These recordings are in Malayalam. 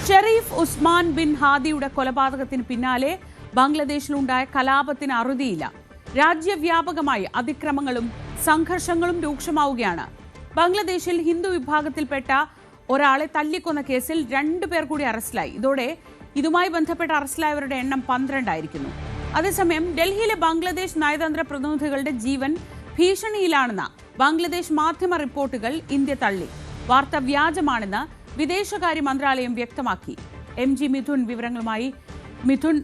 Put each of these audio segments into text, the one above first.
ഷെരീഫ് ഉസ്മാൻ ബിൻ ഹാദിയുടെ കൊലപാതകത്തിന് പിന്നാലെ ബംഗ്ലാദേശിലുണ്ടായ കലാപത്തിന് അറുതിയില്ല. രാജ്യവ്യാപകമായി അതിക്രമങ്ങളും സംഘർഷങ്ങളും രൂക്ഷമാവുകയാണ്. ബംഗ്ലാദേശിൽ ഹിന്ദു വിഭാഗത്തിൽപ്പെട്ട ഒരാളെ തല്ലിക്കൊന്ന കേസിൽ 2 പേർ കൂടി അറസ്റ്റിലായി. ഇതോടെ ഇതുമായി ബന്ധപ്പെട്ട് അറസ്റ്റിലായവരുടെ എണ്ണം 12 ആയിരിക്കുന്നു. അതേസമയം ഡൽഹിയിലെ ബംഗ്ലാദേശ് നയതന്ത്ര പ്രതിനിധികളുടെ ജീവൻ ഭീഷണിയിലാണെന്ന ബംഗ്ലാദേശ് മാധ്യമ റിപ്പോർട്ടുകൾ ഇന്ത്യ തള്ളി. വാർത്ത വ്യാജമാണെന്ന് വിദേശകാര്യ മന്ത്രാലയം വ്യക്തമാക്കി. MG മിഥുൻ വിവരങ്ങളുമായി. Mithun,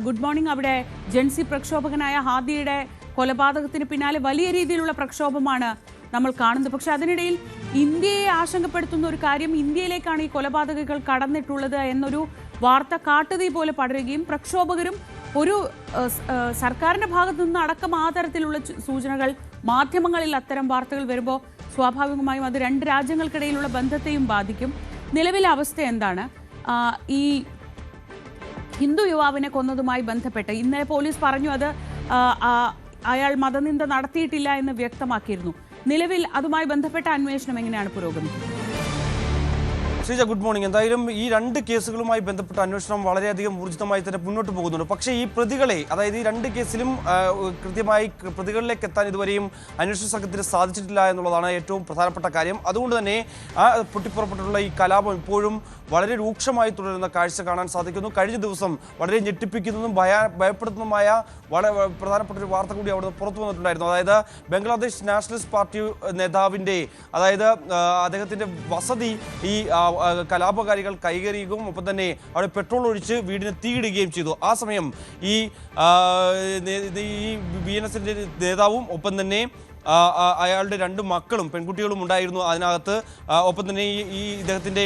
good morning. അവിടെ ജൻസി പ്രക്ഷോഭകനായ ഹാദിയുടെ കൊലപാതകത്തിന് പിന്നാലെ വലിയ രീതിയിലുള്ള പ്രക്ഷോഭമാണ് നമ്മൾ കാണുന്നത്. പക്ഷെ അതിനിടയിൽ ഇന്ത്യയെ ആശങ്കപ്പെടുത്തുന്ന ഒരു കാര്യം, ഇന്ത്യയിലേക്കാണ് ഈ കൊലപാതകങ്ങൾ കടന്നിട്ടുള്ളത് എന്നൊരു വാർത്ത കാട്ടുതീ പോലെ പടരുകയും പ്രക്ഷോഭകരും ഒരു സർക്കാരിന്റെ ഭാഗത്തു നിന്ന് അടക്കം ആ തരത്തിലുള്ള സൂചനകൾ മാധ്യമങ്ങളിൽ അത്തരം വാർത്തകൾ വരുമ്പോൾ സ്വാഭാവികമായും അത് 2 രാജ്യങ്ങൾക്കിടയിലുള്ള ബന്ധത്തെയും ബാധിക്കും. നിലവിലെ അവസ്ഥ എന്താണ്? ഈ ഹിന്ദു യുവാവിനെ കൊന്നതുമായി ബന്ധപ്പെട്ട് ഇന്നലെ പോലീസ് പറഞ്ഞു അത് അയാൾ മതനിന്ദ നടത്തിയിട്ടില്ല എന്ന് വ്യക്തമാക്കിയിരുന്നു. നിലവിൽ അതുമായി ബന്ധപ്പെട്ട അന്വേഷണം എങ്ങനെയാണ് പുരോഗമിക്കുന്നത്? Sreeja, good morning. എന്തായാലും ഈ 2 കേസുകളുമായി ബന്ധപ്പെട്ട അന്വേഷണം വളരെയധികം ഊർജിതമായി തന്നെ മുന്നോട്ട് പോകുന്നുണ്ട്. പക്ഷേ ഈ പ്രതികളെ, അതായത് ഈ 2 കേസിലും കൃത്യമായി പ്രതികളിലേക്ക് എത്താൻ ഇതുവരെയും അന്വേഷണ സംഘത്തിന് സാധിച്ചിട്ടില്ല എന്നുള്ളതാണ് ഏറ്റവും പ്രധാനപ്പെട്ട കാര്യം. അതുകൊണ്ട് തന്നെ ആ പൊട്ടിപ്പുറപ്പെട്ടിട്ടുള്ള ഈ കലാപം ഇപ്പോഴും വളരെ രൂക്ഷമായി തുടരുന്ന കാഴ്ച കാണാൻ സാധിക്കുന്നു. കഴിഞ്ഞ ദിവസം വളരെ ഞെട്ടിപ്പിക്കുന്നതും ഭയപ്പെടുത്തുന്നതുമായ വളരെ പ്രധാനപ്പെട്ട ഒരു വാർത്ത കൂടി അവിടെ പുറത്തു വന്നിട്ടുണ്ടായിരുന്നു. അതായത് ബംഗ്ലാദേശ് നാഷണലിസ്റ്റ് പാർട്ടി നേതാവിൻ്റെ, അതായത് അദ്ദേഹത്തിൻ്റെ വസതി ഈ കലാപകാരികൾ കൈകറിയുകയും ഒപ്പം തന്നെ അവിടെ പെട്രോൾ ഒഴിച്ച് വീടിന് തീയിടുകയും ചെയ്തു. ആ സമയം ഈ BNSന്റെ നേതാവും ഒപ്പം തന്നെ അയാളുടെ 2 മക്കളും പെൺകുട്ടികളും ഉണ്ടായിരുന്നു അതിനകത്ത്. ഒപ്പം തന്നെ ഈ ഇദ്ദേഹത്തിൻ്റെ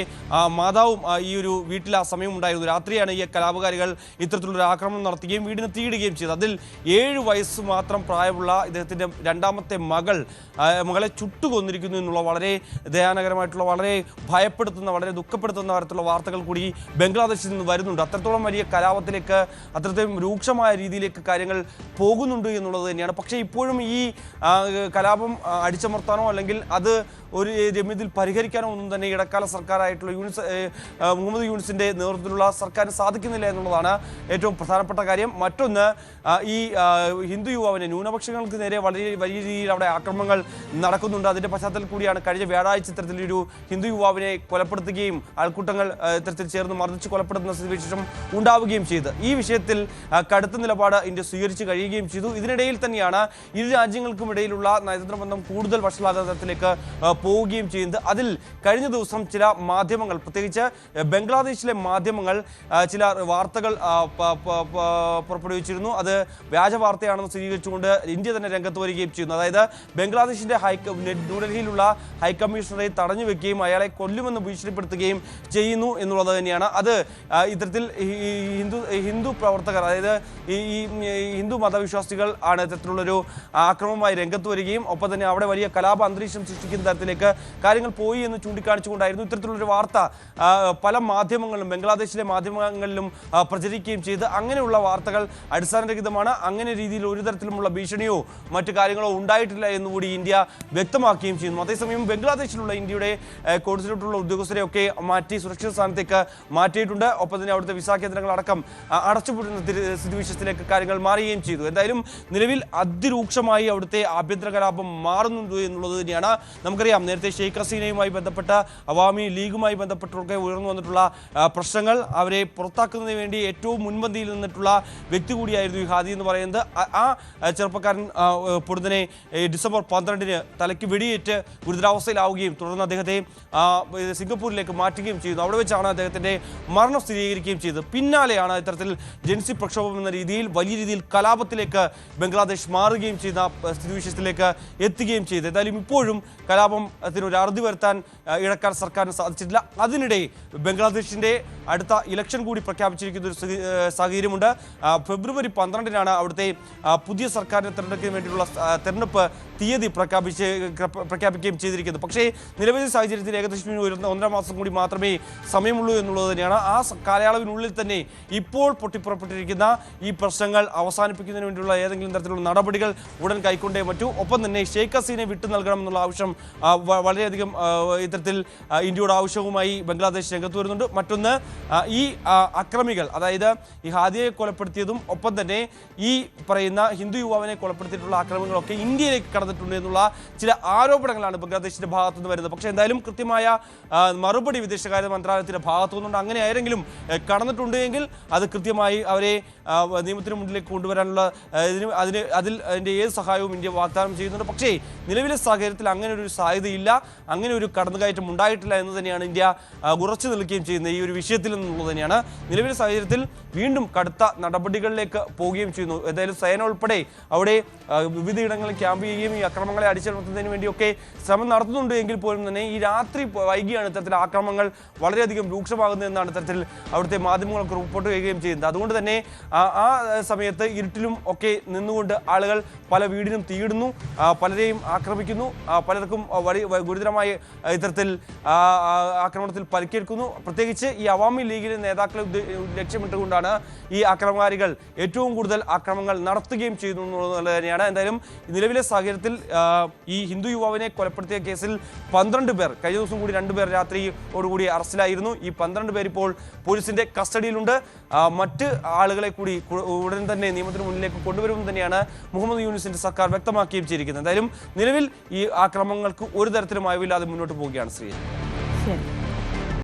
മാതാവും ഈ ഒരു വീട്ടിൽ ആ സമയം ഉണ്ടായിരുന്നു. രാത്രിയാണ് ഈ കലാപകാരികൾ ഇത്തരത്തിലൊരു ആക്രമണം നടത്തുകയും വീടിന് തീയിടുകയും ചെയ്തത്. അതിൽ 7 വയസ്സ് മാത്രം പ്രായമുള്ള ഇദ്ദേഹത്തിൻ്റെ 2ാമത്തെ മകളെ ചുട്ടുകൊന്നിരിക്കുന്നു എന്നുള്ള വളരെ ദയാനകരമായിട്ടുള്ള, വളരെ ഭയപ്പെടുത്തുന്ന, വളരെ ദുഃഖപ്പെടുത്തുന്ന തരത്തിലുള്ള വാർത്തകൾ കൂടി ബംഗ്ലാദേശിൽ നിന്ന് വരുന്നുണ്ട്. അത്രത്തോളം വലിയ കലാപത്തിലേക്ക്, അത്രത്തോളം രൂക്ഷമായ രീതിയിലേക്ക് കാര്യങ്ങൾ പോകുന്നുണ്ട് എന്നുള്ളത് തന്നെയാണ്. പക്ഷേ ഇപ്പോഴും ഈ കലാപം അടിച്ചമർത്താനോ അല്ലെങ്കിൽ അത് ഒരു രമ്യത്തിൽ പരിഹരിക്കാനോ ഒന്നും തന്നെ ഇടക്കാല സർക്കാരായിട്ടുള്ള മുഹമ്മദ് യൂനിസിൻ്റെ നേതൃത്വത്തിലുള്ള സർക്കാരിന് സാധിക്കുന്നില്ല എന്നുള്ളതാണ് ഏറ്റവും പ്രധാനപ്പെട്ട കാര്യം. മറ്റൊന്ന്, ഈ ഹിന്ദു യുവാവിനെ, ന്യൂനപക്ഷങ്ങൾക്ക് നേരെ വലിയ രീതിയിൽ അവിടെ ആക്രമണങ്ങൾ നടക്കുന്നുണ്ട്. അതിൻ്റെ പശ്ചാത്തലത്തിൽ കൂടിയാണ് കഴിഞ്ഞ വ്യാഴാഴ്ച ഇത്തരത്തിലൊരു ഹിന്ദു യുവാവിനെ കൊലപ്പെടുത്തുകയും ആൾക്കൂട്ടങ്ങൾ ഇത്തരത്തിൽ ചേർന്ന് മർദ്ദിച്ച് കൊലപ്പെടുത്തുന്ന സ്ഥിതിവിശേഷം ഉണ്ടാവുകയും ചെയ്ത് ഈ വിഷയത്തിൽ കടുത്ത നിലപാട് ഇന്ത്യ സ്വീകരിച്ച് കഴിയുകയും ചെയ്തു. ഇതിനിടയിൽ തന്നെയാണ് ഇരു രാജ്യങ്ങൾക്കും ഇടയിലുള്ള നയതന്ത്ര ബന്ധം കൂടുതൽ വഷളാകുന്ന തരത്തിലേക്ക് പോവുകയും ചെയ്യുന്നത്. അതിൽ കഴിഞ്ഞ ദിവസം ചില മാധ്യമങ്ങൾ, പ്രത്യേകിച്ച് ബംഗ്ലാദേശിലെ മാധ്യമങ്ങൾ ചില വാർത്തകൾ പുറപ്പെടുവിച്ചിരുന്നു. അത് വ്യാജ വാർത്തയാണെന്ന് സ്ഥിരീകരിച്ചുകൊണ്ട് ഇന്ത്യ തന്നെ രംഗത്ത് വരികയും ചെയ്യുന്നു. അതായത് ബംഗ്ലാദേശിൻ്റെ ന്യൂഡൽഹിയിലുള്ള ഹൈക്കമ്മീഷണറെ തടഞ്ഞു വെക്കുകയും അയാളെ കൊല്ലുമെന്ന് ഭീഷണിപ്പെടുത്തുകയും ചെയ്യുന്നു എന്നുള്ളത് തന്നെയാണ്. അത് ഇത്തരത്തിൽ ഹിന്ദു പ്രവർത്തകർ, അതായത് ഈ ഹിന്ദു മതവിശ്വാസികൾ ആണ് ഇത്തരത്തിലുള്ളൊരു ആക്രമണമായി രംഗത്ത് വരികയും ഒപ്പം തന്നെ അവിടെ വലിയ കലാപ അന്തരീക്ഷം സൃഷ്ടിക്കുന്ന തരത്തിലേക്ക് കാര്യങ്ങൾ പോയി എന്ന് ചൂണ്ടിക്കാണിച്ചുകൊണ്ടായിരുന്നു ഇത്തരത്തിലുള്ളൊരു വാർത്ത പല മാധ്യമങ്ങളിലും, ബംഗ്ലാദേശിലെ മാധ്യമങ്ങളിലും പ്രചരിക്കുകയും ചെയ്ത്. അങ്ങനെയുള്ള വാർത്തകൾ അടിസ്ഥാനരഹിതമാണ്. അങ്ങനെ രീതിയിൽ ഒരു തരത്തിലുമുള്ള ഭീഷണിയോ മറ്റു കാര്യങ്ങളോ ഉണ്ടായിട്ടില്ല എന്നുകൂടി ഇന്ത്യ വ്യക്തമാക്കുകയും ചെയ്യുന്നു. അതേസമയം ബംഗ്ലാദേശിലുള്ള ഇന്ത്യയുടെ കോൺസുലേറ്റിലുള്ള ഉദ്യോഗസ്ഥരെയൊക്കെ മാറ്റി സുരക്ഷിത സ്ഥാനത്തേക്ക് മാറ്റിയിട്ടുണ്ട്. ഒപ്പം തന്നെ അവിടുത്തെ വിസ കേന്ദ്രങ്ങളടക്കം അടച്ചുപൂട്ടുന്ന സ്ഥിതിവിശേഷത്തിലേക്ക് കാര്യങ്ങൾ മാറുകയും ചെയ്തു. എന്തായാലും നിലവിൽ അതിരൂക്ഷമായി അവിടുത്തെ ആഭ്യന്തര കലാപം മാറുന്നുണ്ട് എന്നുള്ളത് തന്നെയാണ്. നമുക്കറിയാം, നേരത്തെ ഷെയ്ഖ് ഹസീനയുമായി ബന്ധപ്പെട്ട അവാമി ലീഗുമായി ബന്ധപ്പെട്ടൊക്കെ ഉയർന്നു വന്നിട്ടുള്ള പ്രശ്നങ്ങൾ, അവരെ പുറത്താക്കുന്നതിന് വേണ്ടി ഏറ്റവും മുൻപന്തിയിൽ നിന്നിട്ടുള്ള വ്യക്തി കൂടിയായിരുന്നു ഈ ഹാദി എന്ന് പറയുന്നത്. ആ ചെറുപ്പക്കാരൻ പൊടുന്നനെ ഡിസംബർ 12-ന് തലയ്ക്ക് വെടിയേറ്റ് ഗുരുതരാവസ്ഥയിലാവുകയും തുടർന്ന് അദ്ദേഹത്തെ സിംഗപ്പൂരിലേക്ക് മാറ്റുകയും ചെയ്യുന്നു. അവിടെ വെച്ചാണ് അദ്ദേഹത്തിൻ്റെ മരണം സ്ഥിരീകരിക്കുകയും ചെയ്തത്. പിന്നാലെയാണ് ഇത്തരത്തിൽ ജൻസി പ്രക്ഷോഭം എന്ന രീതിയിൽ വലിയ രീതിയിൽ കലാപത്തിലേക്ക് ബംഗ്ലാദേശ് മാറുകയും ചെയ്ത സ്ഥിതിവിശേഷത്തിലേക്ക് എത്തുകയും ചെയ്തു. എന്തായാലും ഇപ്പോഴും കലാപത്തിന് ഒരു അറുതി വരുത്താൻ ഇടക്കാല സർക്കാരിന് സാധിച്ചിട്ടില്ല. അതിനിടെ ബംഗ്ലാദേശിൻ്റെ അടുത്ത ഇലക്ഷൻ കൂടി പ്രഖ്യാപിച്ചിരിക്കുന്ന ഒരു സാഹചര്യമുണ്ട്. ഫെബ്രുവരി 12-നാണ് അവിടുത്തെ പുതിയ സർക്കാരിനെ തിരഞ്ഞെടുക്കുന്നതിന് വേണ്ടിയുള്ള തെരഞ്ഞെടുപ്പ് തീയതി പ്രഖ്യാപിക്കുകയും ചെയ്തിരിക്കുന്നത്. പക്ഷേ നിലവിലെ സാഹചര്യത്തിൽ ഏകദേശം 1.5 മാസം കൂടി മാത്രമേ സമയമുള്ളൂ എന്നുള്ളത് തന്നെയാണ്. ആ കാലയളവിനുള്ളിൽ തന്നെ ഇപ്പോൾ പൊട്ടിപ്പുറപ്പെട്ടിരിക്കുന്ന ഈ പ്രശ്നങ്ങൾ അവസാനിപ്പിക്കുന്നതിന് വേണ്ടിയുള്ള ഏതെങ്കിലും തരത്തിലുള്ള നടപടികൾ ഉടൻ കൈക്കൊണ്ടേ പറ്റൂ. ഒപ്പം തന്നെ ഷെയ്ഖ് ഹസീനെ വിട്ടു നൽകണമെന്നുള്ള ആവശ്യം വളരെയധികം ഇത്തരത്തിൽ ഇന്ത്യയുടെ ആവശ്യവുമായി ബംഗ്ലാദേശ് രംഗത്ത് വരുന്നുണ്ട്. മറ്റൊന്ന്, ഈ അക്രമികൾ, അതായത് ഈ ഹാദിയെ കൊലപ്പെടുത്തിയതും ഒപ്പം തന്നെ ഈ പറയുന്ന ഹിന്ദു യുവാവിനെ കൊലപ്പെടുത്തിയിട്ടുള്ള ആക്രമണങ്ങളൊക്കെ ഇന്ത്യയിലേക്ക് കടന്നിട്ടുണ്ട് എന്നുള്ള ചില ആരോപണങ്ങളാണ് ബംഗ്ലാദേശിന്റെ ഭാഗത്തു നിന്ന് വരുന്നത്. പക്ഷേ എന്തായാലും കൃത്യമായ മറുപടി വിദേശകാര്യ മന്ത്രാലയത്തിന്റെ ഭാഗത്തു നിന്നുണ്ട്. അങ്ങനെ ആരെങ്കിലും കടന്നിട്ടുണ്ട് എങ്കിൽ അത് കൃത്യമായി അവരെ നിയമത്തിന് മുന്നിലേക്ക് കൊണ്ടുവരാനുള്ള അതിൻ്റെ ഏത് സഹായവും ഇന്ത്യ വാഗ്ദാനം ചെയ്യുന്നുണ്ട്. പക്ഷേ നിലവിലെ സാഹചര്യത്തിൽ അങ്ങനെ ഒരു സാധ്യതയില്ല, അങ്ങനെ ഒരു കടന്നുകയറ്റം ഉണ്ടായിട്ടില്ല എന്ന് തന്നെയാണ് ഇന്ത്യ ഉറച്ചു നിൽക്കുകയും ചെയ്യുന്നത് ഈ ഒരു വിഷയത്തിൽ എന്നുള്ളത് തന്നെയാണ്. നിലവിലെ സാഹചര്യത്തിൽ വീണ്ടും കടുത്ത നടപടികളിലേക്ക് പോവുകയും ചെയ്യുന്നു. എന്തായാലും സേന ഉൾപ്പെടെ അവിടെ വിവിധയിടങ്ങളിൽ ക്യാമ്പ് ചെയ്യുകയും ഈ അക്രമങ്ങളെ അടിച്ചമർത്തുന്നതിന് വേണ്ടിയൊക്കെ ശ്രമം നടത്തുന്നുണ്ട് എങ്കിൽ പോലും തന്നെ ഈ രാത്രി വൈകിയാണ് ഇത്തരത്തിൽ ആക്രമണങ്ങൾ വളരെയധികം രൂക്ഷമാകുന്നതെന്നാണ് ഇത്തരത്തിൽ അവിടുത്തെ മാധ്യമങ്ങളൊക്കെ റിപ്പോർട്ട് ചെയ്യുകയും ചെയ്യുന്നത്. അതുകൊണ്ട് തന്നെ ആ സമയത്ത് ഇരുട്ടിലും ഒക്കെ നിന്നുകൊണ്ട് ആളുകൾ പല വീടിനും തീയിടുന്നു, പലരെയും ആക്രമിക്കുന്നു, പലർക്കും ഗുരുതരമായ ഇത്തരത്തിൽ ആക്രമണത്തിൽ പരിക്കേൽക്കുന്നു. പ്രത്യേകിച്ച് ഈ അവാമി ലീഗിലെ നേതാക്കളെ ലക്ഷ്യമിട്ടുകൊണ്ടാണ് ഈ ആക്രമണകാരികൾ ഏറ്റവും കൂടുതൽ ആക്രമണങ്ങൾ നടത്തുകയും ചെയ്യുന്നു എന്നുള്ളത് തന്നെയാണ്. എന്തായാലും നിലവിലെ സാഹചര്യത്തിൽ ഈ ഹിന്ദു യുവാവിനെ കൊലപ്പെടുത്തിയ കേസിൽ 12 പേർ, കഴിഞ്ഞ ദിവസം കൂടി 2 പേർ രാത്രിയോടുകൂടി അറസ്റ്റിലായിരുന്നു. ഈ 12 പേർ ഇപ്പോൾ പോലീസിന്റെ കസ്റ്റഡിയിലുണ്ട്. മറ്റ് ആളുകളെ കൂടി ഉടൻ തന്നെ നിയമത്തിന് മുന്നിലേക്ക് കൊണ്ടുവരുമെന്ന് തന്നെയാണ് മുഹമ്മദ് യൂനിസിന്റെ സർക്കാർ വ്യക്തമാക്കുകയും ചെയ്തിരിക്കുന്നത്. എന്തായാലും നിലവിൽ ഈ ആക്രമണങ്ങൾക്ക് ഒരു തരത്തിലും അയവില്ലാതെ മുന്നോട്ട് പോവുകയാണ് ശ്രീ.